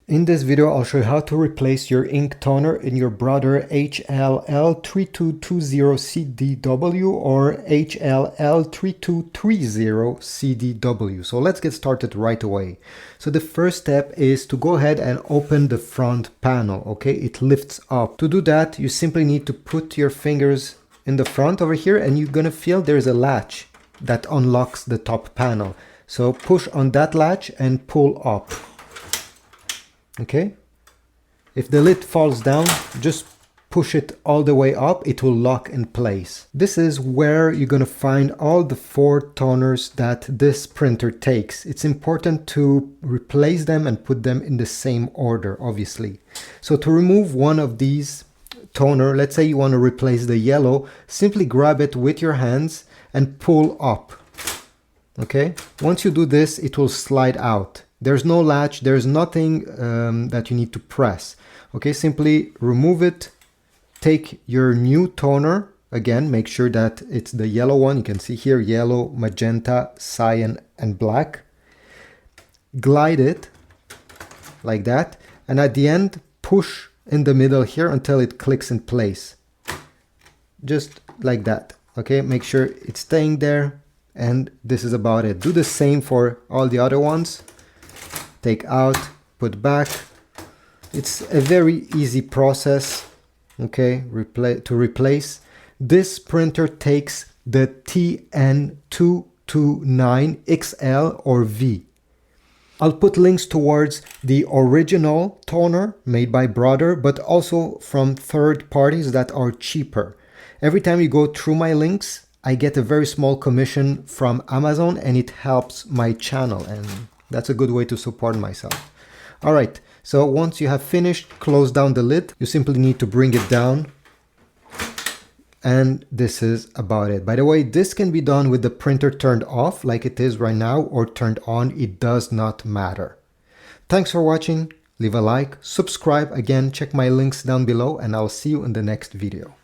In this video, I'll show you how to replace your ink toner in your Brother HL-L3220CDW or HL-L3230CDW. So let's get started right away. So the first step is to go ahead and open the front panel, okay? It lifts up. To do that, you simply need to put your fingers in the front over here and you're gonna feel there's a latch that unlocks the top panel. So push on that latch and pull up. Okay, if the lid falls down, just push it all the way up, it will lock in place. This is where you're going to find all the 4 toners that this printer takes. It's important to replace them and put them in the same order, obviously. So to remove one of these toner, let's say you want to replace the yellow, simply grab it with your hands and pull up. Okay, once you do this, it will slide out. There's no latch, there's nothing that you need to press. Okay, simply remove it, take your new toner, again, make sure that it's the yellow one. You can see here, yellow, magenta, cyan, and black. Glide it like that, and at the end, push in the middle here until it clicks in place. Just like that, okay? Make sure it's staying there, and this is about it. Do the same for all the other ones. Take out, put back. It's a very easy process, okay, to replace. This printer takes the TN229XL or V. I'll put links towards the original toner made by Brother, but also from third parties that are cheaper. Every time you go through my links, I get a very small commission from Amazon and it helps my channel, and that's a good way to support myself. All right, so once you have finished, close down the lid. You simply need to bring it down. And this is about it. By the way, this can be done with the printer turned off like it is right now or turned on. It does not matter. Thanks for watching. Leave a like, subscribe. Again, check my links down below and I'll see you in the next video.